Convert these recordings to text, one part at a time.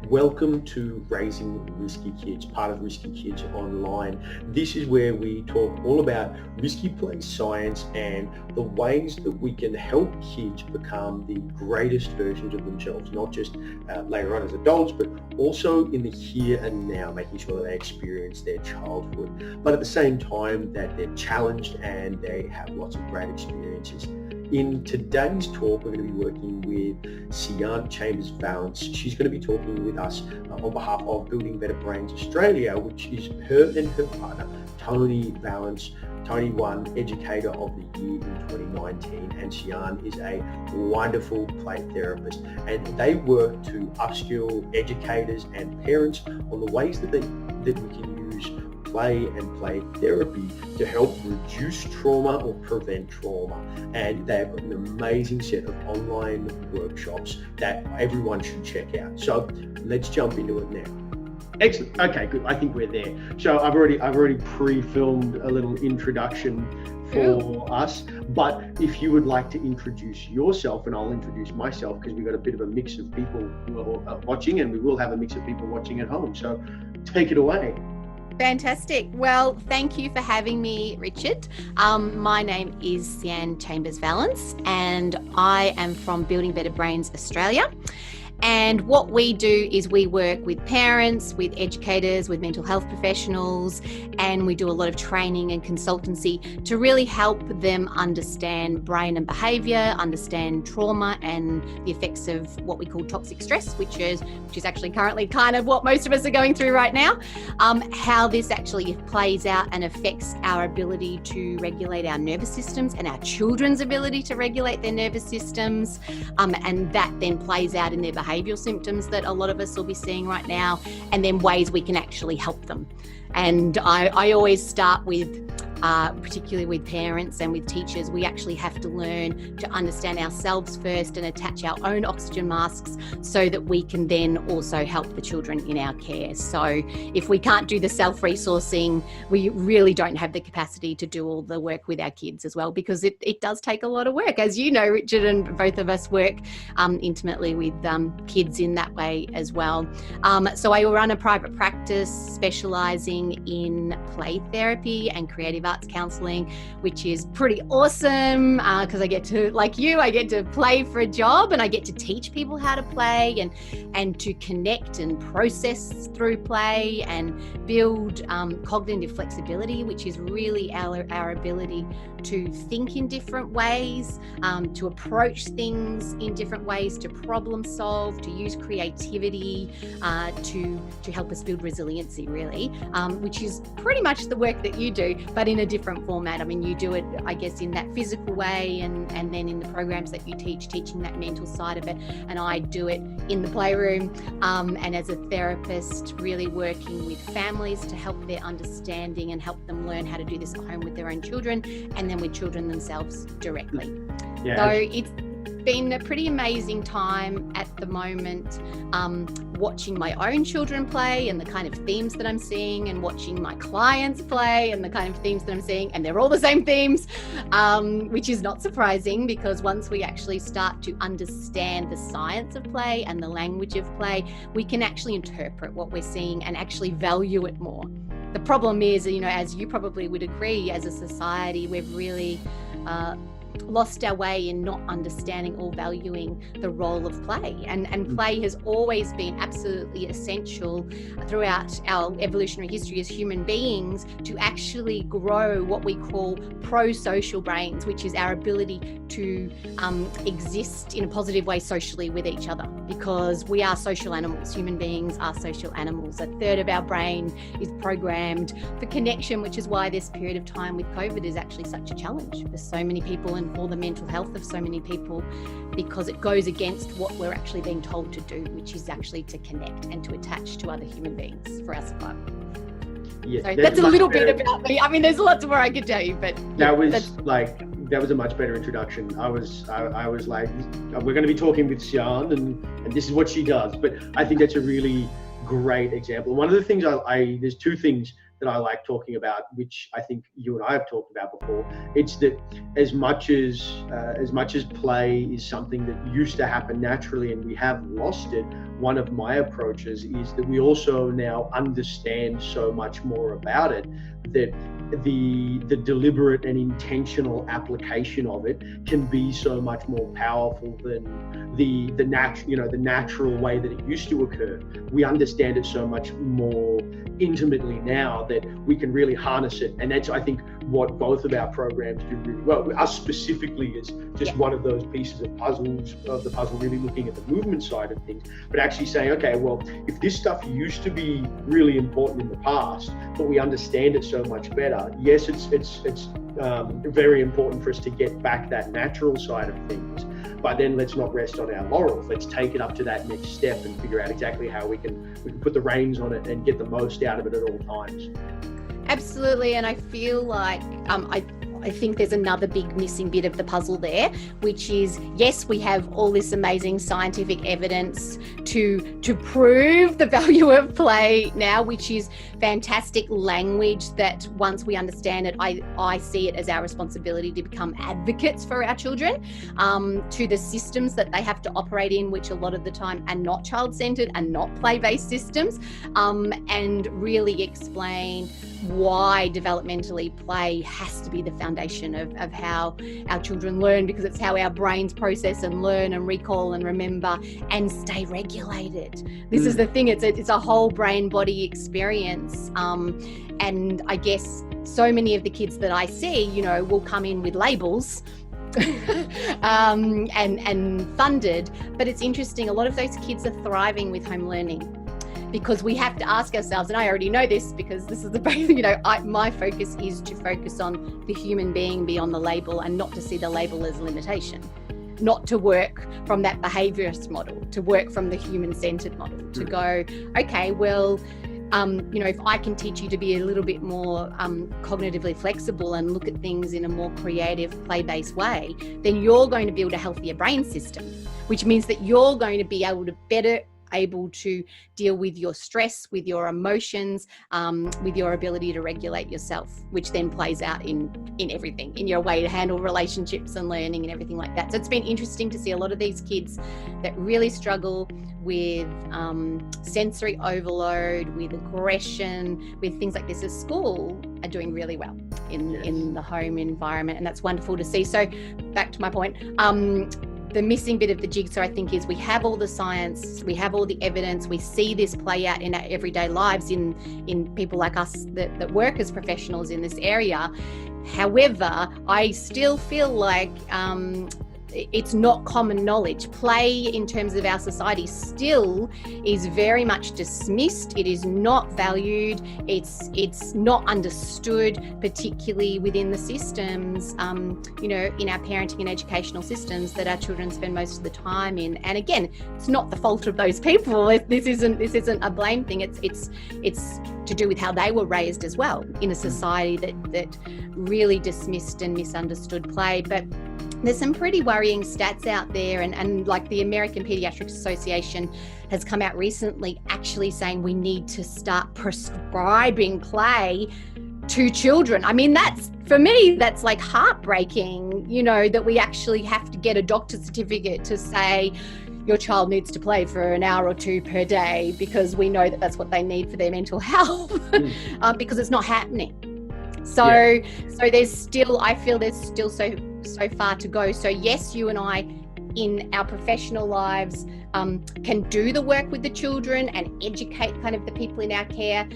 Welcome to Raising Risky Kids, part of Risky Kids Online. This is where we talk all about risky play science and the ways that we can help kids become the greatest versions of themselves, not just later on as adults, but also in the here and now, making sure that they experience their childhood, but at the same time that they're challenged and they have lots of great experiences. In today's talk, we're going to be working with Sian, Chambers-Vallance. She's going to be talking with us on behalf of Building Better Brains Australia, which is her and her partner, Tony Vallance. Tony won Educator of the Year in 2019, and Sian is a wonderful play therapist. And they work to upskill educators and parents on the ways that we can use play and play therapy to help reduce trauma or prevent trauma. And they've got an amazing set of online workshops that everyone should check out. So let's jump into it now. Excellent. Okay, good. I think we're there. So I've already pre-filmed a little introduction for us, but if you would like to introduce yourself, and I'll introduce myself because we've got a bit of a mix of people who are watching, and we will have a mix of people watching at home. So take it away. Fantastic. Well, thank you for having me, Richard. My name is Sian Chambers-Vallance, and I am from Building Better Brains Australia. And what we do is we work with parents, with educators, with mental health professionals, and we do a lot of training and consultancy to really help them understand brain and behaviour, understand trauma and the effects of what we call toxic stress, which is actually currently kind of what most of us are going through right now, how this actually plays out and affects our ability to regulate our nervous systems and our children's ability to regulate their nervous systems, and that then plays out in their behavioural symptoms that a lot of us will be seeing right now, and then ways we can actually help them. And I always start with, particularly with parents and with teachers, we actually have to learn to understand ourselves first and attach our own oxygen masks so that we can then also help the children in our care. So if we can't do the self-resourcing, we really don't have the capacity to do all the work with our kids as well, because it does take a lot of work. As you know, Richard, and both of us work intimately with kids in that way as well. So I run a private practice specialising in play therapy and creative arts counselling, which is pretty awesome because I get to, like you, I get to play for a job, and I get to teach people how to play and to connect and process through play and build cognitive flexibility, which is really our ability to think in different ways, to approach things in different ways, to problem solve, to use creativity, to help us build resiliency, really, which is pretty much the work that you do, but in a different format. I mean, you do it, I guess, in that physical way, and then in the programs that you teaching that mental side of it, and I do it in the playroom, and as a therapist, really working with families to help their understanding and help them learn how to do this at home with their own children, and then with children themselves directly. Yeah. So it's been a pretty amazing time at the moment, watching my own children play and the kind of themes that I'm seeing, and watching my clients play and the kind of themes that I'm seeing, and they're all the same themes, which is not surprising, because once we actually start to understand the science of play and the language of play, we can actually interpret what we're seeing and actually value it more. The problem is, as you probably would agree, as a society, we've really lost our way in not understanding or valuing the role of play. And play has always been absolutely essential throughout our evolutionary history as human beings to actually grow what we call pro-social brains, which is our ability to exist in a positive way socially with each other, because we are social animals. Human beings are social animals. A third of our brain is programmed for connection, which is why this period of time with COVID is actually such a challenge for so many people and for the mental health of so many people, because it goes against what we're actually being told to do, which is actually to connect and to attach to other human beings for our survival. Yeah, so that's a little bit about me. I mean, there's lots more I could tell you, but that was a much better introduction. I was like, we're going to be talking with Sian, and this is what she does. But I think that's a really great example. One of the things there's two things that I like talking about, which I think you and I have talked about before. It's that as much as play is something that used to happen naturally and we have lost it, one of my approaches is that we also now understand so much more about it, that the deliberate and intentional application of it can be so much more powerful than the natural way that it used to occur. We understand it so much more intimately now that we can really harness it, and that's, I think, what both of our programs do really well. Us specifically is just one of those pieces of the puzzle, really looking at the movement side of things, but actually saying, okay, well, if this stuff used to be really important in the past, but we understand it so much better, yes, it's very important for us to get back that natural side of things. But then let's not rest on our laurels. Let's take it up to that next step and figure out exactly how we can put the reins on it and get the most out of it at all times. Absolutely, and I feel like I think there's another big missing bit of the puzzle there, which is, yes, we have all this amazing scientific evidence to prove the value of play now, which is fantastic language that once we understand it, I see it as our responsibility to become advocates for our children, to the systems that they have to operate in, which a lot of the time are not child-centered and not play-based systems, and really explain why developmentally play has to be the foundation of how our children learn, because it's how our brains process and learn and recall and remember and stay regulated. This is the thing, it's a whole brain body experience, and I guess so many of the kids that I see, will come in with labels and funded, but it's interesting, a lot of those kids are thriving with home learning. Because we have to ask ourselves, and I already know this because this is my focus is to focus on the human being beyond the label, and not to see the label as limitation, not to work from that behaviourist model, to work from the human-centered model, to go, okay, well, if I can teach you to be a little bit more cognitively flexible and look at things in a more creative, play-based way, then you're going to build a healthier brain system, which means that you're going to be able to deal with your stress, with your emotions, with your ability to regulate yourself, which then plays out in everything, in your way to handle relationships and learning and everything like that. So it's been interesting to see a lot of these kids that really struggle with sensory overload, with aggression, with things like this at school, are doing really well in the home environment, and that's wonderful to see. So back to my point, the missing bit of the jigsaw, I think, is we have all the science, we have all the evidence, we see this play out in our everyday lives in people like us that work as professionals in this area. However, I still feel like it's not common knowledge. Play in terms of our society still is very much dismissed. It is not valued. It's not understood, particularly within the systems, in our parenting and educational systems that our children spend most of the time in. And again, it's not the fault of those people. This isn't a blame thing. It's to do with how they were raised as well in a society that really dismissed and misunderstood play. But there's some pretty worrying stats out there, and like the American Pediatric Association has come out recently actually saying we need to start prescribing play to children. I mean, for me, that's like heartbreaking, that we actually have to get a doctor's certificate to say your child needs to play for an hour or two per day, because we know that that's what they need for their mental health, because it's not happening. So I feel there's still so far to go. So yes, you and I in our professional lives can do the work with the children and educate kind of the people in our care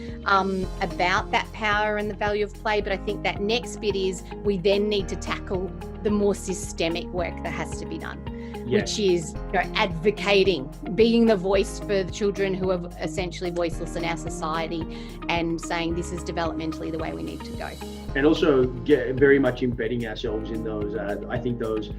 about that power and the value of play. But I think that next bit is we then need to tackle the more systemic work that has to be done, which is advocating, being the voice for the children who are essentially voiceless in our society, and saying this is developmentally the way we need to go. And also very much embedding ourselves in those, I think those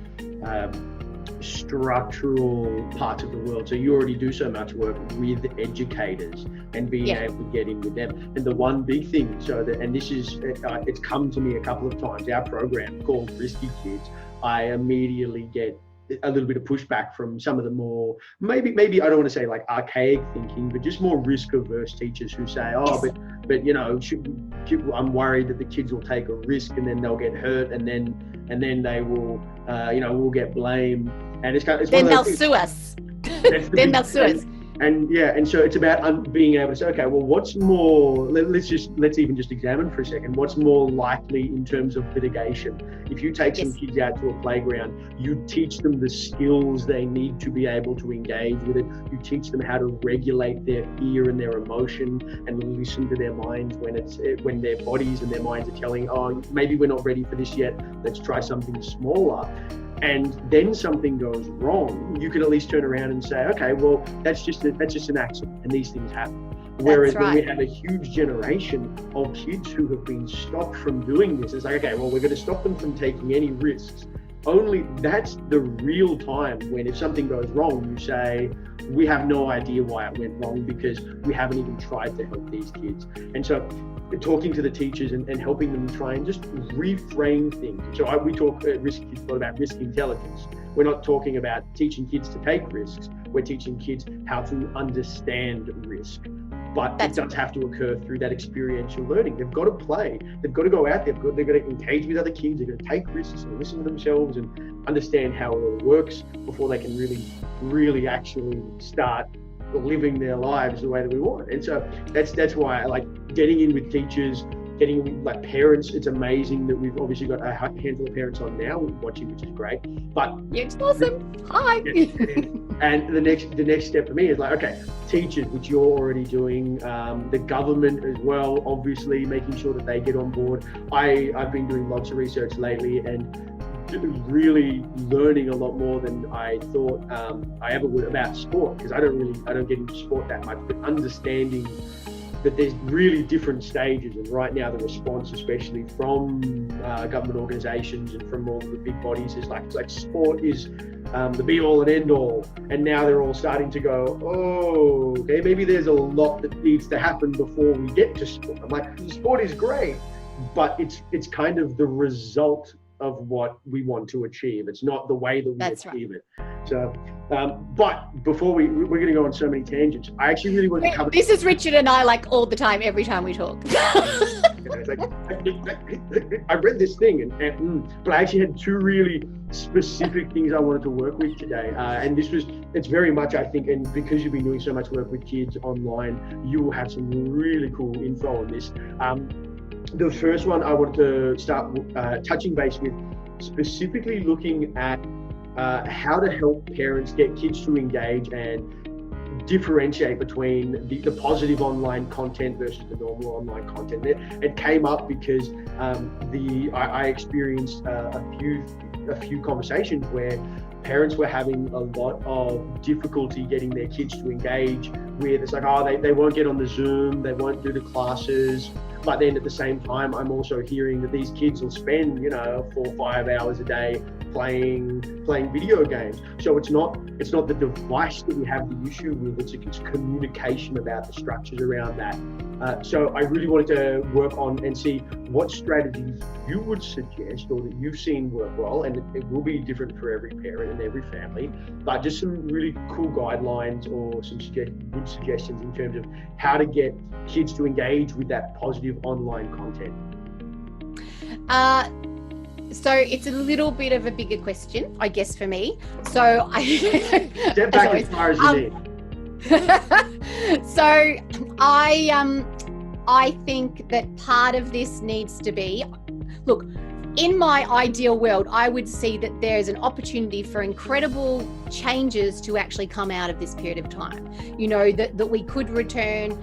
structural parts of the world. So you already do so much work with educators and being able to get in with them. And the one big thing, it's come to me a couple of times, our program called Risky Kids, I immediately get a little bit of pushback from some of the more, maybe I don't want to say like archaic thinking, but just more risk averse teachers who say, oh, but I'm worried that the kids will take a risk and then they'll get hurt, and then they will, we'll get blamed, and it's then they'll sue us. Then they'll sue us. And so it's about being able to say, okay, well, what's more, let's even just examine for a second, what's more likely in terms of litigation. If you take some kids out to a playground, you teach them the skills they need to be able to engage with it. You teach them how to regulate their fear and their emotion and listen to their minds when their bodies and their minds are telling, oh, maybe we're not ready for this yet, let's try something smaller. And then something goes wrong, you can at least turn around and say, okay, well, that's just an accident, and these things happen. Whereas when we have a huge generation of kids who have been stopped from doing this, it's like, okay, well, we're going to stop them from taking any risks. Only that's the real time when if something goes wrong, you say, we have no idea why it went wrong because we haven't even tried to help these kids. And so talking to the teachers and helping them try and just reframe things. So we talk at Risk Kids a lot about risk intelligence. We're not talking about teaching kids to take risks. We're teaching kids how to understand risk. But it does have to occur through that experiential learning. They've got to play. They've got to go out there. They've got to engage with other kids. They've got to take risks and listen to themselves and understand how it all works before they can really, really actually start living their lives the way that we want. And so that's why I like getting in with teachers, getting in with like parents. It's amazing that we've obviously got a handful of parents on now watching, which is great. But it's awesome. Hi. And the next step for me is like, okay, teachers, which you're already doing, the government as well, obviously making sure that they get on board. I've been doing lots of research lately and really learning a lot more than I thought I ever would about sport, because I don't get into sport that much, but understanding that there's really different stages, and right now the response, especially from government organisations and from all the big bodies, is like sport is the be all and end all, and now they're all starting to go, oh, okay, maybe there's a lot that needs to happen before we get to sport. I'm like, sport is great, but it's kind of the result of what we want to achieve. It's not the way that we achieve it. So, but before we're going to go on so many tangents, I actually really want to cover. This is Richard and I like all the time, every time we talk. It's like, I read this thing, but I actually had two really specific things I wanted to work with today. And it's very much, I think, and because you've been doing so much work with kids online, you will have some really cool info on this. The first one I wanted to start touching base with, specifically looking at how to help parents get kids to engage and differentiate between the positive online content versus the normal online content. It came up because I experienced a few conversations where parents were having a lot of difficulty getting their kids to engage with. It's like, oh, they won't get on the Zoom, they won't do the classes. But then at the same time, I'm also hearing that these kids will spend, 4 or 5 hours a day playing video games. So it's not the device that we have the issue with, it's communication about the structures around that. So I really wanted to work on and see what strategies you would suggest or that you've seen work well, and it will be different for every parent and every family, but just some really cool guidelines or some good suggestions in terms of how to get kids to engage with that positive online content. So it's a little bit of a bigger question, I guess, for me. So Step back as far as you need. So I think that part of this needs to be, look, in my ideal world, I would see that there's an opportunity for incredible changes to actually come out of this period of time. That we could return.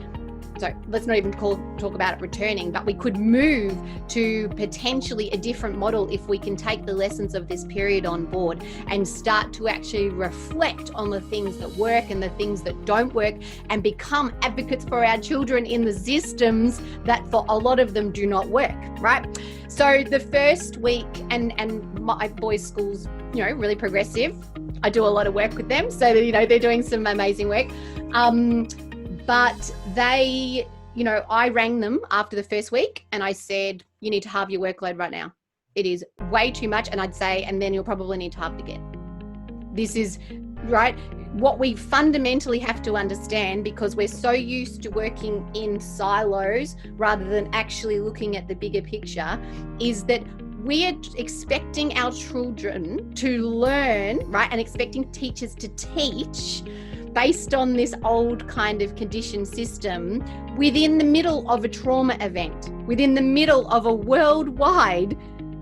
So let's not even talk about it returning, but we could move to potentially a different model if we can take the lessons of this period on board and start to actually reflect on the things that work and the things that don't work and become advocates for our children in the systems that for a lot of them do not work, right? So the first week, and my boys' school's, really progressive. I do a lot of work with them, so they're doing some amazing work. But they, I rang them after the first week and I said, you need to halve your workload right now. It is way too much. And I'd say, and then you'll probably need to halve it again. This is, right, what we fundamentally have to understand, because we're so used to working in silos rather than actually looking at the bigger picture, is that we're expecting our children to learn, right, and expecting teachers to teach based on this old kind of conditioned system within the middle of a trauma event, within the middle of a worldwide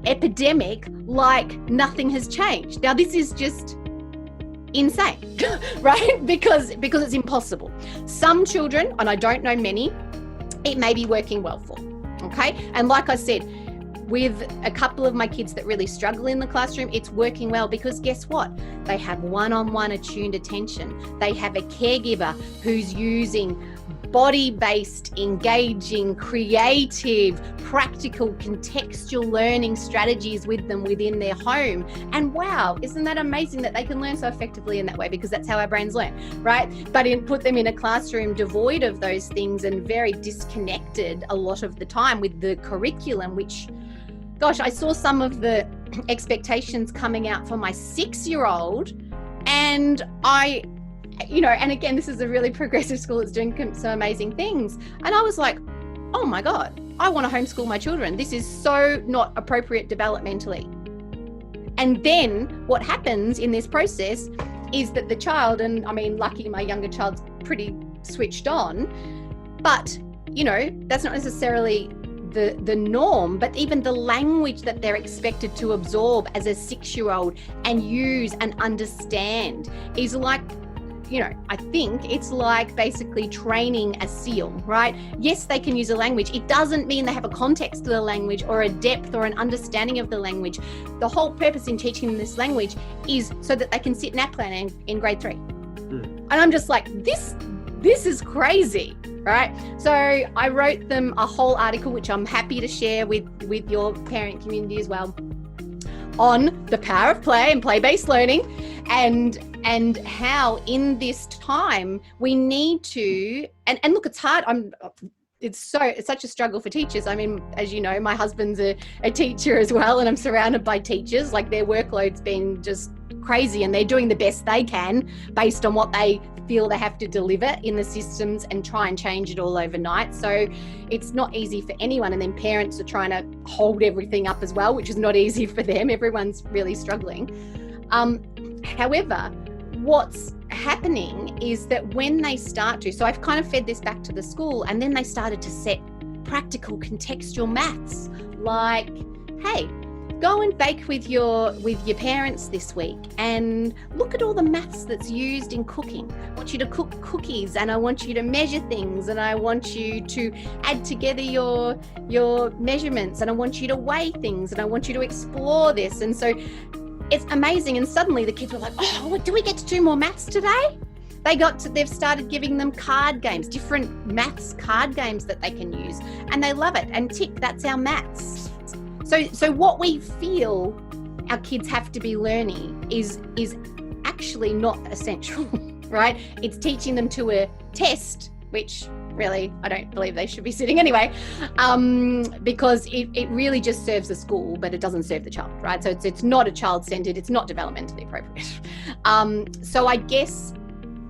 epidemic, like nothing has changed. Now, this is just insane, right? Because it's impossible. Some children, and I don't know many, it may be working well for, okay? And like I said, with a couple of my kids that really struggle in the classroom, it's working well because guess what? They have one-on-one attuned attention. They have a caregiver who's using body-based, engaging, creative, practical, contextual learning strategies with them within their home. And wow, isn't that amazing that they can learn so effectively in that way, because that's how our brains learn, right? But put them in a classroom devoid of those things and very disconnected a lot of the time with the curriculum, which, gosh, I saw some of the expectations coming out for my 6-year-old, and and again, this is a really progressive school that's doing some amazing things. And I was like, oh my God, I want to homeschool my children. This is so not appropriate developmentally. And then what happens in this process is that the child, and I mean, lucky my younger child's pretty switched on, but that's not necessarily the norm, but even the language that they're expected to absorb as a 6-year-old and use and understand is like, I think it's like basically training a seal, right? Yes, they can use a language. It doesn't mean they have a context to the language or a depth or an understanding of the language. The whole purpose in teaching them this language is so that they can sit NAPLAN in grade 3. And I'm just like, this is crazy, right? So I wrote them a whole article, which I'm happy to share with your parent community as well, on the power of play and play-based learning, and how in this time we need to, and look, it's hard. It's such a struggle for teachers. I mean, as you know, my husband's a teacher as well, and I'm surrounded by teachers. Like, their workload's been just crazy, and they're doing the best they can based on what they feel they have to deliver in the systems and try and change it all overnight. So it's not easy for anyone. And then parents are trying to hold everything up as well, which is not easy for them. Everyone's really struggling. However, what's happening is that when they start to, so I've kind of fed this back to the school, and then they started to set practical contextual maths, like, hey, go and bake with your parents this week and look at all the maths that's used in cooking. I want you to cook cookies, and I want you to measure things, and I want you to add together your measurements, and I want you to weigh things, and I want you to explore this. And so it's amazing. And suddenly the kids were like, oh, do we get to do more maths today? They've started giving them card games, different maths card games that they can use, and they love it. And tick, that's our maths. So what we feel our kids have to be learning is actually not essential, right? It's teaching them to a test, which really I don't believe they should be sitting anyway, because it really just serves the school, but it doesn't serve the child, right? So it's not a child-centered, it's not developmentally appropriate. So I guess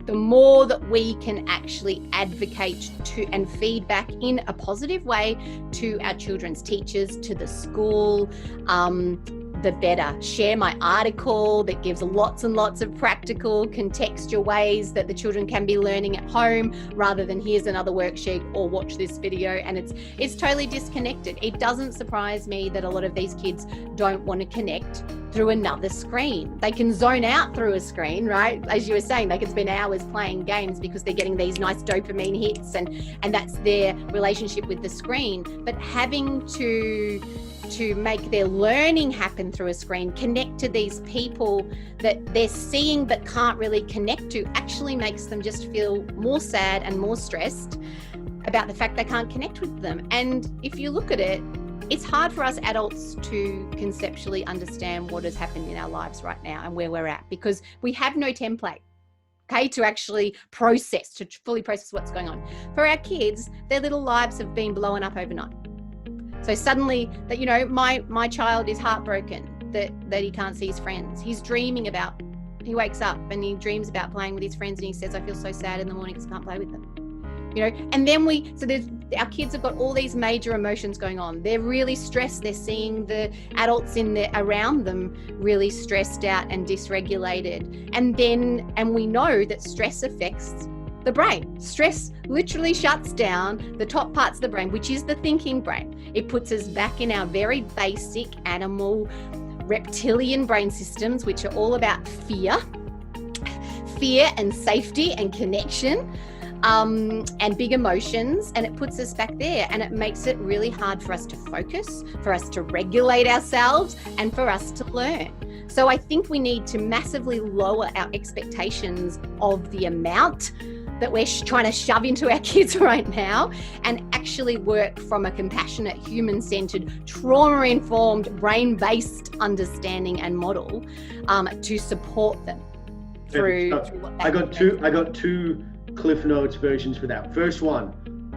the more that we can actually advocate to and feedback in a positive way to our children's teachers, to the school, the better. Share my article that gives lots and lots of practical, contextual ways that the children can be learning at home, rather than here's another worksheet or watch this video. And it's totally disconnected. It doesn't surprise me that a lot of these kids don't want to connect through another screen. They can zone out through a screen, right? As you were saying, they can spend hours playing games because they're getting these nice dopamine hits, and that's their relationship with the screen. But having to make their learning happen through a screen, connect to these people that they're seeing but can't really connect to, actually makes them just feel more sad and more stressed about the fact they can't connect with them. And if you look at it, it's hard for us adults to conceptually understand what has happened in our lives right now and where we're at, because we have no template, okay, to actually process, to fully process what's going on. For our kids, their little lives have been blown up overnight. So suddenly that, my child is heartbroken that he can't see his friends. He's dreaming about He wakes up and he dreams about playing with his friends, and he says, I feel so sad in the morning because I can't play with them. And then our kids have got all these major emotions going on. They're really stressed. They're seeing the adults around them really stressed out and dysregulated. And we know that stress affects the brain. Stress literally shuts down the top parts of the brain, which is the thinking brain. It puts us back in our very basic animal reptilian brain systems, which are all about fear and safety and connection. And big emotions, and it puts us back there, and it makes it really hard for us to focus, for us to regulate ourselves, and for us to learn. So I think we need to massively lower our expectations of the amount that we're trying to shove into our kids right now, and actually work from a compassionate, human-centered, trauma-informed, brain-based understanding and model to support them through what they I got two Cliff Notes versions for that. First one,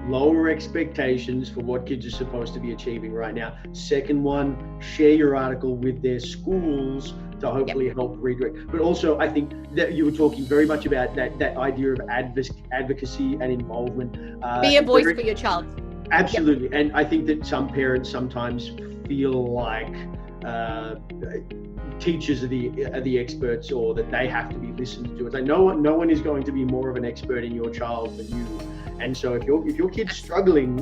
lower expectations for what kids are supposed to be achieving right now. Second one, share your article with their schools to hopefully help redirect. But also, I think that you were talking very much about that idea of advocacy and involvement. Be a voice for your child. Absolutely. Yep. And I think that some parents sometimes feel like teachers are the experts, or that they have to be listened to. It's like no one is going to be more of an expert in your child than you. And so if your kid's struggling,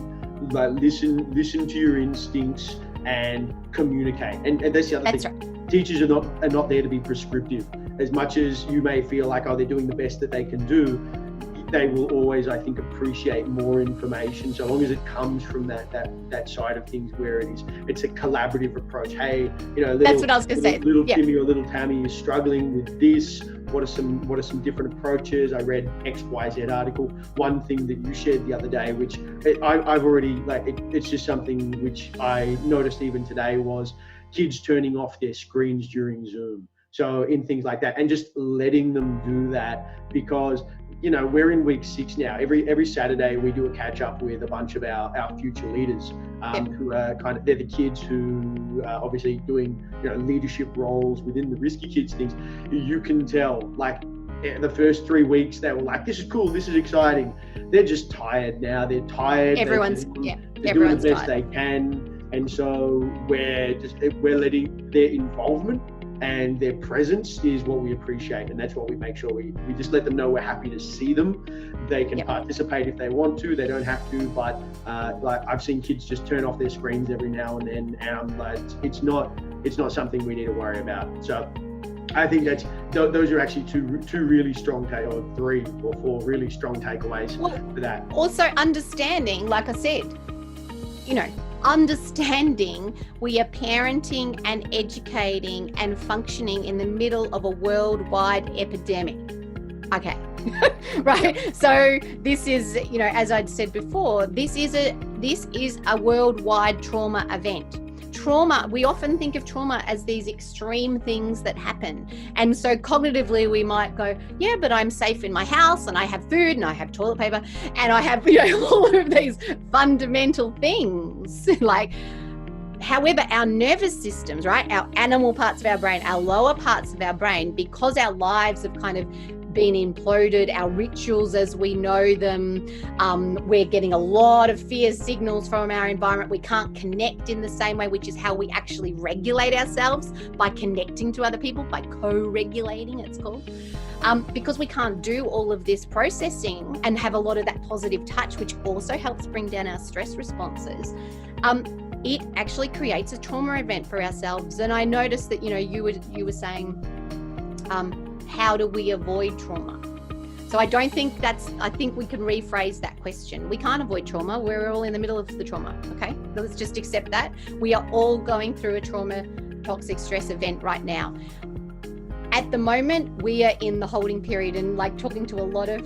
like listen to your instincts and communicate. And that's the other thing. Right. Teachers are not there to be prescriptive. As much as you may feel like, they're doing the best that they can do, they will always, I think, appreciate more information, so long as it comes from that side of things, where it's a collaborative approach. Hey, that's what I was going to say. Little Timmy or little Tammy is struggling with this. What are some different approaches? I read XYZ article. One thing that you shared the other day, which I've already it's just something which I noticed even today, was kids turning off their screens during Zoom. So in things like that, and just letting them do that, because we're in week 6 now. Every Saturday we do a catch up with a bunch of our future leaders, who are they're the kids who are obviously doing leadership roles within the Risky Kids things. You can tell, the first 3 weeks they were like, this is cool, this is exciting. They're just tired now. They're tired. Everyone's doing the best they can, and so we're letting their involvement and their presence is what we appreciate, and that's what we make sure we just let them know we're happy to see them. They can participate if they want to, they don't have to, but I've seen kids just turn off their screens every now and then, and I'm like, it's not something we need to worry about. So I think those are actually two really strong or 3 or 4 really strong takeaways for that. Also understanding, like I said, understanding we are parenting and educating and functioning in the middle of a worldwide epidemic. Okay. Right. So this is, as I'd said before, this is a worldwide trauma event. Trauma, we often think of trauma as these extreme things that happen. And so cognitively we might go, yeah, but I'm safe in my house, and I have food, and I have toilet paper, and I have, all of these fundamental things. However, our nervous systems, right, our animal parts of our brain, our lower parts of our brain, because our lives have kind of been imploded, our rituals as we know them, we're getting a lot of fear signals from our environment. We can't connect in the same way, which is how we actually regulate ourselves, by connecting to other people, by co-regulating, it's called. Because we can't do all of this processing and have a lot of that positive touch, which also helps bring down our stress responses, it actually creates a trauma event for ourselves. And I noticed that, you were saying, how do we avoid trauma? So I think we can rephrase that question. We can't avoid trauma. We're all in the middle of the trauma. Okay. Let's just accept that. We are all going through a trauma, toxic stress event right now. At the moment, we are in the holding period, and talking to a lot of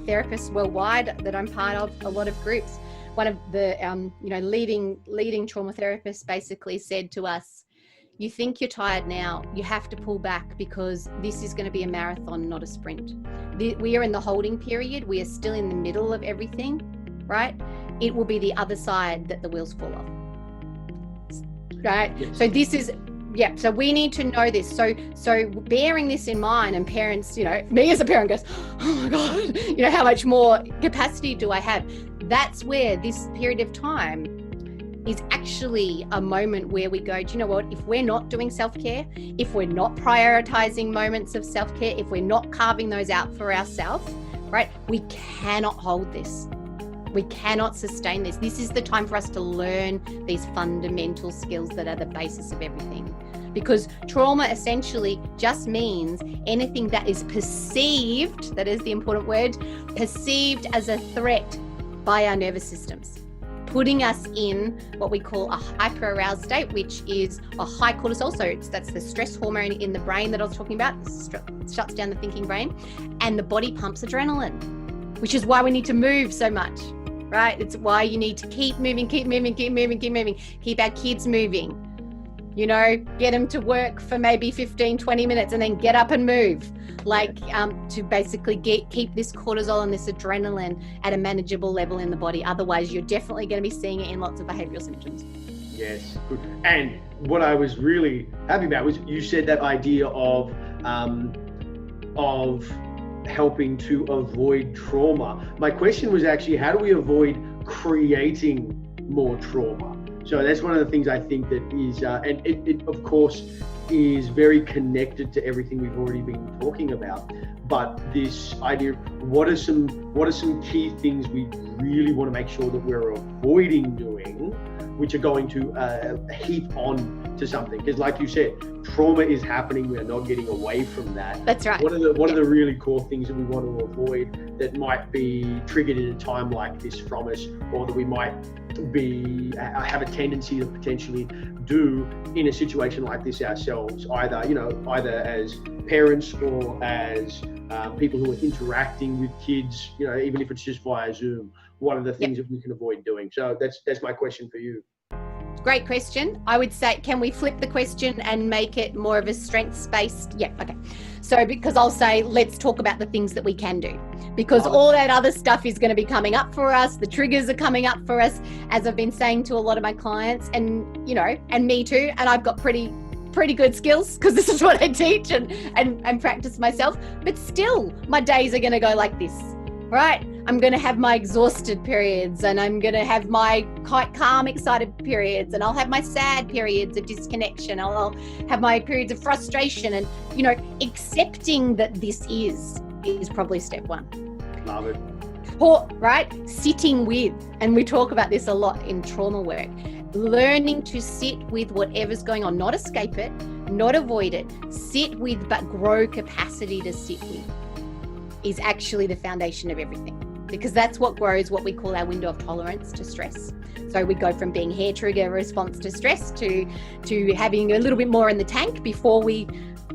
therapists worldwide that I'm part of, a lot of groups, one of the, leading trauma therapists basically said to us, you think you're tired now, you have to pull back, because this is going to be a marathon, not a sprint. We are in the holding period. We are still in the middle of everything, right? It will be the other side that the wheels fall off, right? Yes. So Yeah, so we need to know this. So bearing this in mind, and parents, me as a parent goes, oh my God, how much more capacity do I have? That's where this period of time is actually a moment where we go, do you know what? If we're not doing self-care, if we're not prioritizing moments of self-care, if we're not carving those out for ourselves, right, we cannot hold this. We cannot sustain this. This is the time for us to learn these fundamental skills that are the basis of everything. Because trauma essentially just means anything that is perceived, that is the important word, perceived as a threat by our nervous systems, putting us in what we call a hyperaroused state, which is a high cortisol. So that's the stress hormone in the brain that I was talking about. It shuts down the thinking brain, and the body pumps adrenaline, which is why we need to move so much. Right? It's why you need to keep moving, keep our kids moving, get them to work for maybe 15, 20 minutes and then get up and move, to basically keep this cortisol and this adrenaline at a manageable level in the body. Otherwise, you're definitely going to be seeing it in lots of behavioral symptoms. Yes, good. And what I was really happy about was you said that idea of helping to avoid trauma. My question was actually, how do we avoid creating more trauma? So that's one of the things I think that is, and it of course is very connected to everything we've already been talking about. But this idea, what are some key things we really want to make sure that we're avoiding doing, which are going to heap on to something? Because like you said, trauma is happening. We are not getting away from that. That's right. One of the really core things that we want to avoid that might be triggered in a time like this from us, or that we might have a tendency to potentially do in a situation like this ourselves, either as parents or as people who are interacting with kids, even if it's just via Zoom. What are the things that we can avoid doing? So that's my question for you. Great question. I would say, can we flip the question and make it more of a strengths-based? Yeah, okay. So because I'll say, let's talk about the things that we can do, because all that other stuff is going to be coming up for us. The triggers are coming up for us, as I've been saying to a lot of my clients, and and me too. And I've got pretty good skills because this is what I teach and practice myself. But still, my days are going to go like this, right? I'm going to have my exhausted periods, and I'm going to have my quite calm, excited periods, and I'll have my sad periods of disconnection. I'll have my periods of frustration, and, accepting that this is probably step one. Love it. Right? Sitting with, and we talk about this a lot in trauma work, learning to sit with whatever's going on, not escape it, not avoid it, sit with, but grow capacity to sit with, is actually the foundation of everything. Because that's what grows what we call our window of tolerance to stress. So we go from being hair trigger response to stress to having a little bit more in the tank before we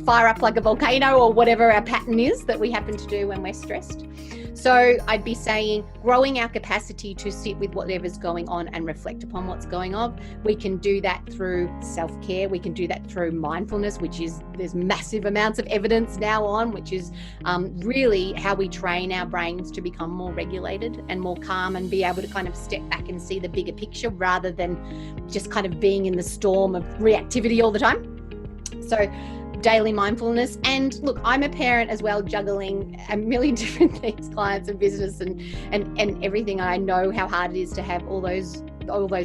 fire up like a volcano, or whatever our pattern is that we happen to do when we're stressed. So I'd be saying growing our capacity to sit with whatever's going on and reflect upon what's going on. We can do that through self-care. We can do that through mindfulness, which is, there's massive amounts of evidence now on, which is really how we train our brains to become more regulated and more calm, and be able to kind of step back and see the bigger picture rather than just kind of being in the storm of reactivity all the time. So daily mindfulness. And look, I'm a parent as well, juggling a million different things, clients and business and everything. I know how hard it is to have all those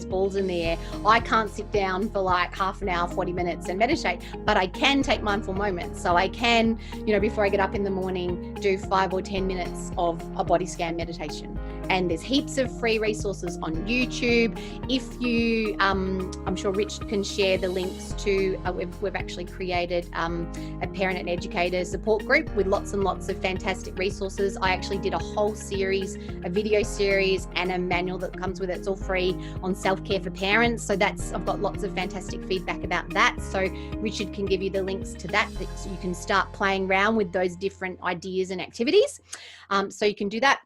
balls in the air. I can't sit down for like half an hour, 40 minutes and meditate, but I can take mindful moments. So I can, before I get up in the morning, do 5 or 10 minutes of a body scan meditation. And there's heaps of free resources on YouTube. If you, I'm sure Rich can share the links to, we've actually created a parent and educator support group with lots and lots of fantastic resources. I actually did a whole series, a video series and a manual that comes with it. It's all free on self-care for parents. So I've got lots of fantastic feedback about that. So Richard can give you the links to that so you can start playing around with those different ideas and activities. So you can do that.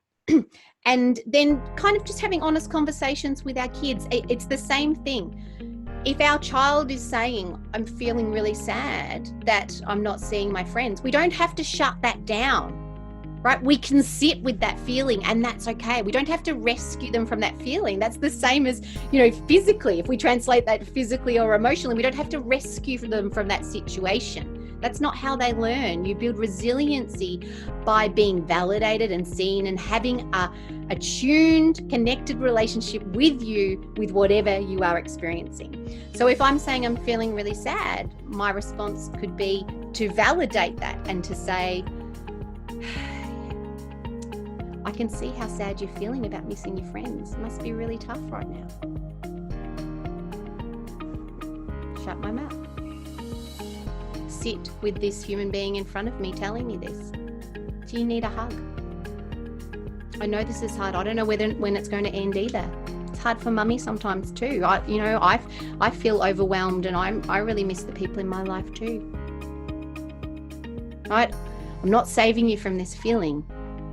And then kind of just having honest conversations with our kids. It's the same thing. If our child is saying, I'm feeling really sad that I'm not seeing my friends, we don't have to shut that down. right? We can sit with that feeling, and that's okay. We don't have to rescue them from that feeling. That's the same as, physically. If we translate that physically or emotionally, we don't have to rescue them from that situation. That's not how they learn. You build resiliency by being validated and seen and having a attuned, connected relationship with you, with whatever you are experiencing. So if I'm saying I'm feeling really sad, my response could be to validate that and to say, I can see how sad you're feeling about missing your friends. It must be really tough right now. Shut my mouth. Sit with this human being in front of me telling me this. Do you need a hug? I know this is hard. I don't know when it's going to end either. It's hard for mummy sometimes too. I feel overwhelmed, and I really miss the people in my life too. Right? I'm not saving you from this feeling,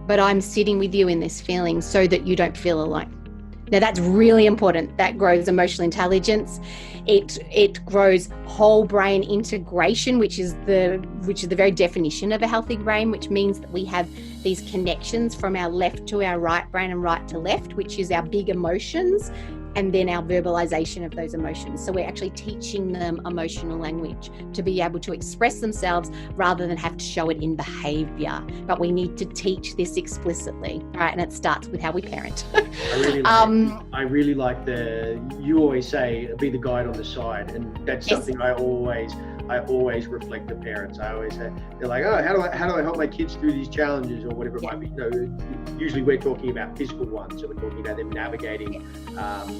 but I'm sitting with you in this feeling so that you don't feel alone. Now that's really important. That grows emotional intelligence. It grows whole brain integration, which is the very definition of a healthy brain, which means that we have these connections from our left to our right brain and right to left, which is our big emotions, and then our verbalization of those emotions. So we're actually teaching them emotional language to be able to express themselves rather than have to show it in behavior. But we need to teach this explicitly, right? And it starts with how we parent. I really like you always say, be the guide on the side. And that's something I always reflect to parents. I always say, they're like, oh, how do I help my kids through these challenges or whatever it might be. Usually we're talking about physical ones. So we're talking about them navigating,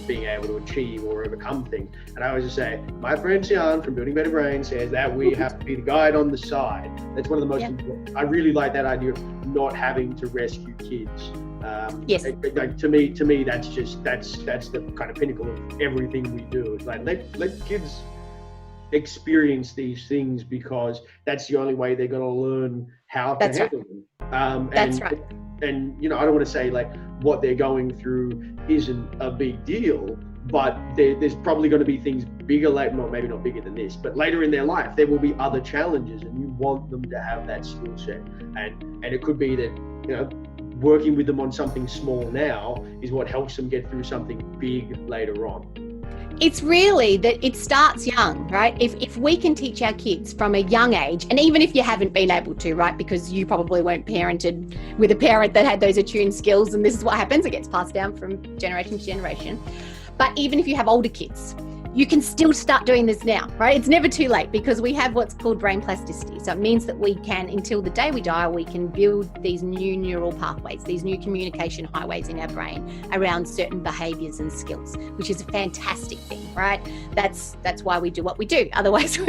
being able to achieve or overcome things. And I always just say, my friend Sian from Building Better Brains says that we have to be the guide on the side. That's one of the most important. I really like that idea of not having to rescue kids. To me, that's the kind of pinnacle of everything we do. It's like let kids experience these things, because that's the only way they're going to learn how to handle them. That's right. And I don't want to say like what they're going through isn't a big deal, but there's probably going to be things bigger later, well, maybe not bigger than this, but later in their life there will be other challenges, and you want them to have that skill set. And it could be that working with them on something small now is what helps them get through something big later on. It's really that it starts young, right? If we can teach our kids from a young age, and even if you haven't been able to, right, because you probably weren't parented with a parent that had those attuned skills, and this is what happens, it gets passed down from generation to generation. But even if you have older kids, you can still start doing this now, right? It's never too late, because we have what's called brain plasticity. So it means that we can, until the day we die, we can build these new neural pathways, these new communication highways in our brain around certain behaviors and skills, which is a fantastic thing, right? That's why we do what we do. Otherwise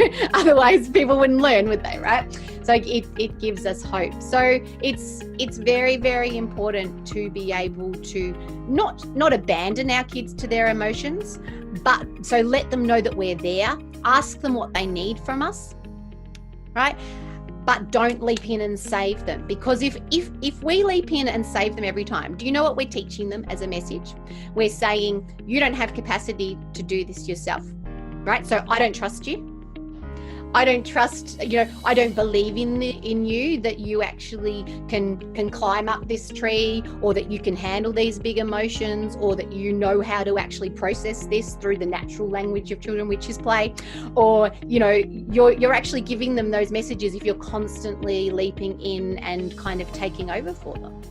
people wouldn't learn, would they, right? So it gives us hope. So it's very, very important to be able to not abandon our kids to their emotions, but so let them know that we're there, ask them what they need from us, right? But don't leap in and save them, because if we leap in and save them every time, do you know what we're teaching them as a message? We're saying, you don't have capacity to do this yourself, right? So I don't trust you. I don't trust, I don't believe in you that you actually can climb up this tree, or that you can handle these big emotions, or that you know how to actually process this through the natural language of children, which is play. Or, you're actually giving them those messages if you're constantly leaping in and kind of taking over for them.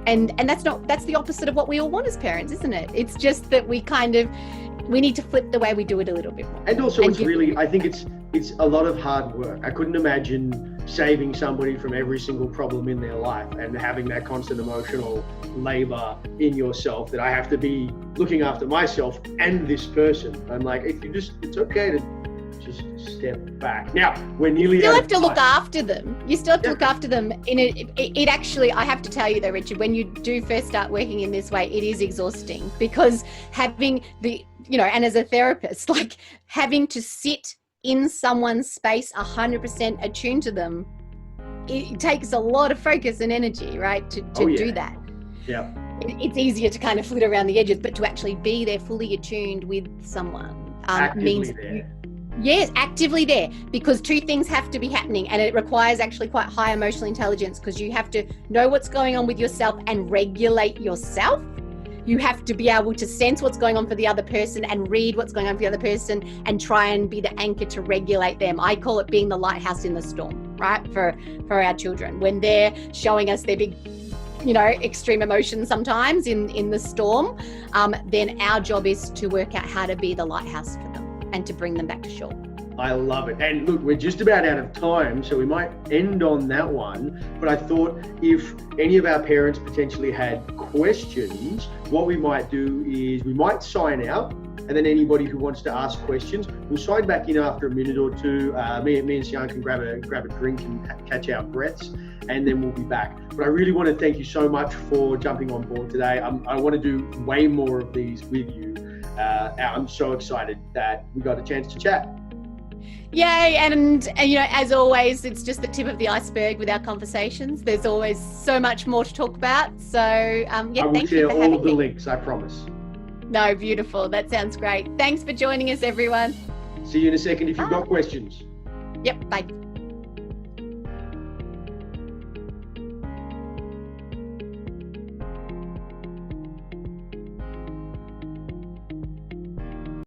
And that's the opposite of what we all want as parents, isn't it? It's just that we need to flip the way we do it a little bit more. And also I think it's a lot of hard work. I couldn't imagine saving somebody from every single problem in their life and having that constant emotional labor in yourself that I have to be looking after myself and this person. I'm like, it's okay to just step back. Now, we're nearly You still have to look after them. You still have to look after them. It actually, I have to tell you though, Richard, when you do first start working in this way, it is exhausting, because having and as a therapist, like having to sit in someone's space 100% attuned to them, it takes a lot of focus and energy, right, to do that. Yeah. It's easier to kind of flit around the edges, but to actually be there fully attuned with someone means Yes, actively there, because two things have to be happening, and it requires actually quite high emotional intelligence, because you have to know what's going on with yourself and regulate yourself. You have to be able to sense what's going on for the other person and read what's going on for the other person and try and be the anchor to regulate them. I call it being the lighthouse in the storm, right? For our children, when they're showing us their big, extreme emotions sometimes in the storm, then our job is to work out how to be the lighthouse for them and to bring them back to shore. I love it. And look, we're just about out of time, so we might end on that one. But I thought if any of our parents potentially had questions, what we might do is we might sign out, and then anybody who wants to ask questions, we'll sign back in after a minute or two. Me and Sian can grab a drink and catch our breaths, and then we'll be back. But I really want to thank you so much for jumping on board today. I want to do way more of these with you. I'm so excited that we got a chance to chat. Yay. And as always, it's just the tip of the iceberg with our conversations. There's always so much more to talk about. So I will thank share you for all having of the me. links, I promise. No, beautiful. That sounds great. Thanks for joining us, everyone. See you in a second if you've got questions. Yep, bye.